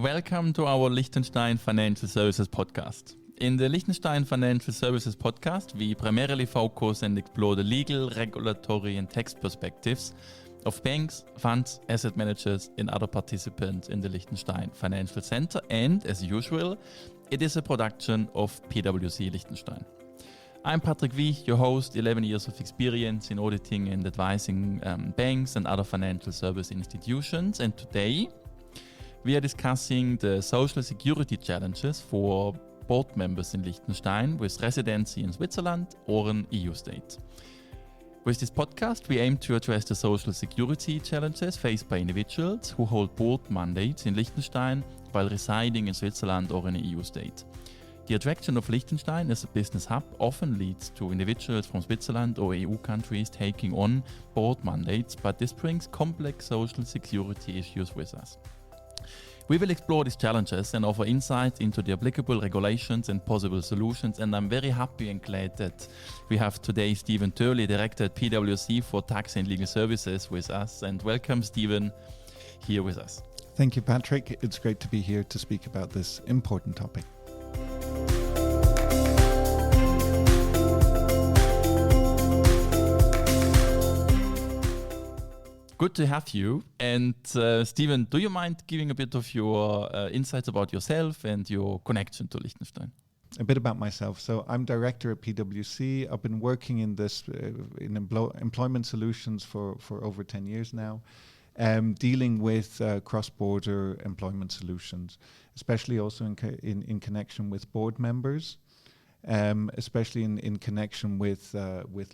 Welcome to our Liechtenstein Financial Services podcast. In the Liechtenstein Financial Services podcast, we primarily focus and explore the legal, regulatory and tax perspectives of banks, funds, asset managers and other participants in the Liechtenstein Financial Center. And as usual, it is a production of PwC Liechtenstein. I'm Patrick Wiech, your host, 11 years of experience in auditing and advising banks and other financial service institutions. And today we are discussing the social security challenges for board members in Liechtenstein with residency in Switzerland or an EU state. With this podcast, we aim to address the social security challenges faced by individuals who hold board mandates in Liechtenstein while residing in Switzerland or in an EU state. The attraction of Liechtenstein as a business hub often leads to individuals from Switzerland or EU countries taking on board mandates, but this brings complex social security issues with us. We will explore these challenges and offer insights into the applicable regulations and possible solutions, and I'm very happy and glad that we have today Stephen Turley, Director at PwC for Tax and Legal Services with us. And welcome, Stephen, here with us. Thank you, Patrick. It's great to be here to speak about this important topic. Good to have you. And Stephen, do you mind giving a bit of your insights about yourself and your connection to Liechtenstein? A bit about myself. So I'm director at PwC. I've been working in this in employment solutions for over 10 years now, dealing with cross-border employment solutions, especially also in connection with board members, especially in connection with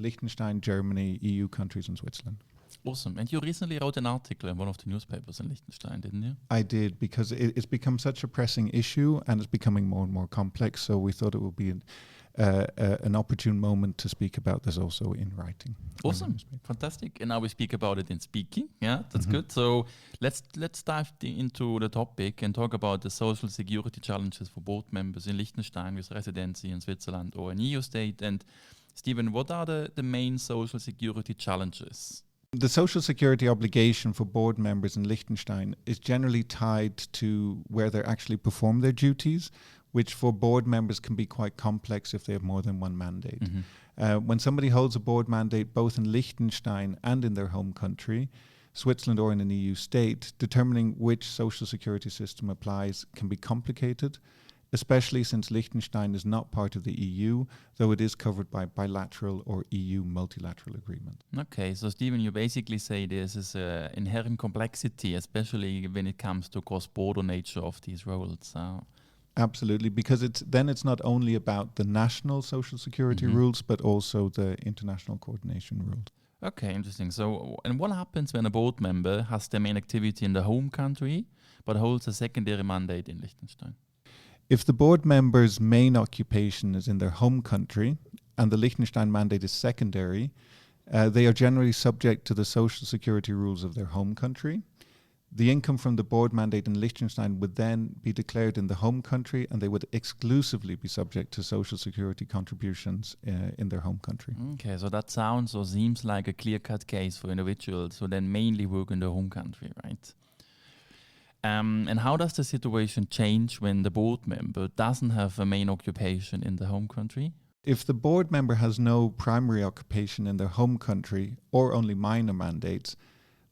Liechtenstein, Germany, EU countries and Switzerland. Awesome. And you recently wrote an article in one of the newspapers in Liechtenstein, didn't you? I did, because it's become such a pressing issue and it's becoming more and more complex. So we thought it would be an opportune moment to speak about this also in writing. Awesome. Fantastic. And now we speak about it in speaking. Yeah, that's good. So let's dive into the topic and talk about the social security challenges for board members in Liechtenstein with residency in Switzerland or an EU state. And Stephen, what are the main social security challenges? The social security obligation for board members in Liechtenstein is generally tied to where they actually perform their duties, which for board members can be quite complex if they have more than one mandate. When somebody holds a board mandate both in Liechtenstein and in their home country, Switzerland or in an EU state, determining which social security system applies can be complicated, especially since Liechtenstein is not part of the EU, though it is covered by bilateral or EU multilateral agreement. Okay, so Stephen, you basically say this is an inherent complexity, especially when it comes to cross-border nature of these roles. Absolutely, because it's not only about the national social security rules, but also the international coordination rules. Okay, interesting. So, and what happens when a board member has their main activity in the home country, but holds a secondary mandate in Liechtenstein? If the board member's main occupation is in their home country and the Liechtenstein mandate is secondary, they are generally subject to the social security rules of their home country. The income from the board mandate in Liechtenstein would then be declared in the home country, and they would exclusively be subject to social security contributions in their home country. Okay, so that sounds or seems like a clear-cut case for individuals who then mainly work in their home country, right? And how does the situation change when the board member doesn't have a main occupation in the home country? If the board member has no primary occupation in their home country or only minor mandates,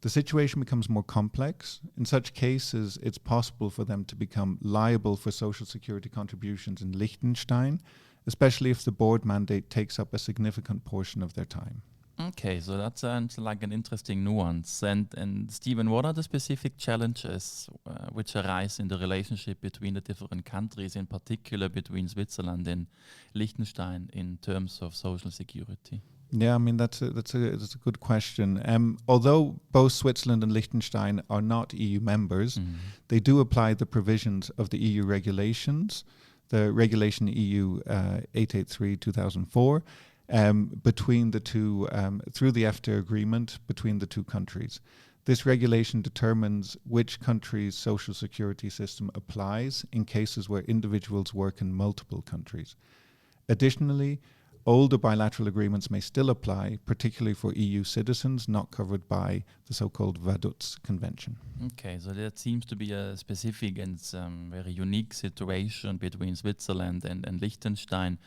the situation becomes more complex. In such cases, it's possible for them to become liable for social security contributions in Liechtenstein, especially if the board mandate takes up a significant portion of their time. Okay, so that sounds like an interesting nuance. And Stephen, what are the specific challenges which arise in the relationship between the different countries, in particular between Switzerland and Liechtenstein, in terms of social security? Yeah, I mean that's a good question. Although both Switzerland and Liechtenstein are not EU members, they do apply the provisions of the EU regulations, the Regulation EU 883/2004. Between the two, through the EFTA agreement between the two countries. This regulation determines which country's social security system applies in cases where individuals work in multiple countries. Additionally, older bilateral agreements may still apply, particularly for EU citizens not covered by the so-called Vaduz Convention. Okay, so that seems to be a specific and very unique situation between Switzerland and Liechtenstein.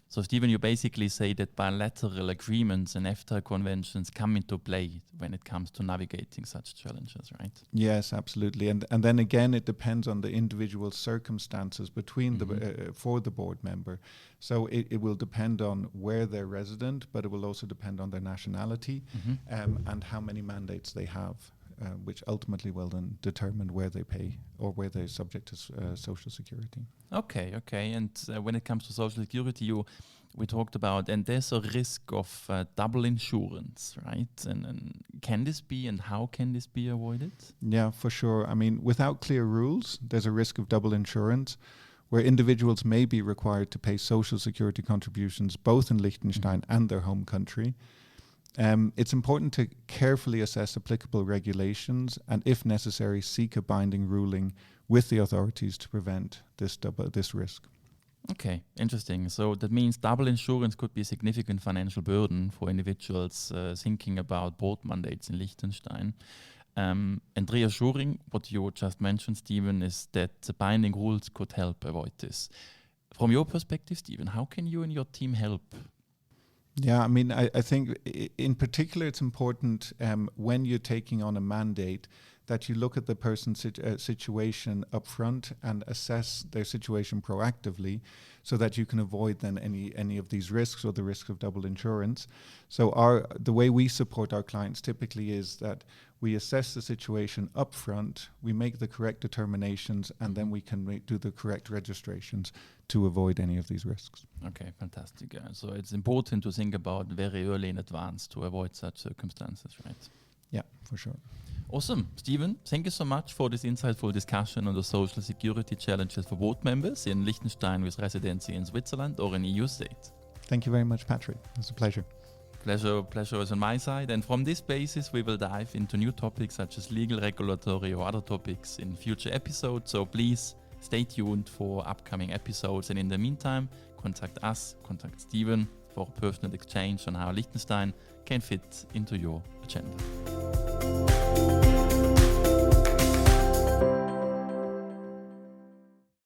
So, Stephen, you basically say that bilateral agreements and EFTA conventions come into play when it comes to navigating such challenges, right? Yes, absolutely. And then again, it depends on the individual circumstances between for the board member. So it will depend on where they're resident, but it will also depend on their nationality and how many mandates they have, which ultimately will then determine where they pay or where they're subject to social security. Okay. And when it comes to social security, we talked about, and there's a risk of double insurance, right? And can this be, and how can this be avoided? Yeah, for sure. I mean, without clear rules, there's a risk of double insurance, where individuals may be required to pay social security contributions both in Liechtenstein and their home country. It's important to carefully assess applicable regulations and, if necessary, seek a binding ruling with the authorities to prevent this risk. Okay, interesting. So that means double insurance could be a significant financial burden for individuals thinking about board mandates in Liechtenstein. And reassuring, what you just mentioned, Stephen, is that the binding rules could help avoid this. From your perspective, Stephen, how can you and your team help? Yeah, I mean, I think in particular it's important when you're taking on a mandate that you look at the person's situation up front and assess their situation proactively so that you can avoid then any of these risks or the risk of double insurance. So the way we support our clients typically is that we assess the situation up front, we make the correct determinations, and then we can do the correct registrations to avoid any of these risks. Okay, fantastic. So it's important to think about very early in advance to avoid such circumstances, right? Yeah, for sure. Awesome. Stephen, thank you so much for this insightful discussion on the social security challenges for board members in Liechtenstein with residency in Switzerland or an EU state. Thank you very much, Patrick. It was a pleasure. Pleasure is on my side. And from this basis, we will dive into new topics such as legal, regulatory or other topics in future episodes. So please stay tuned for upcoming episodes. And in the meantime, contact us, contact Stephen for a personal exchange on how Liechtenstein can fit into your agenda.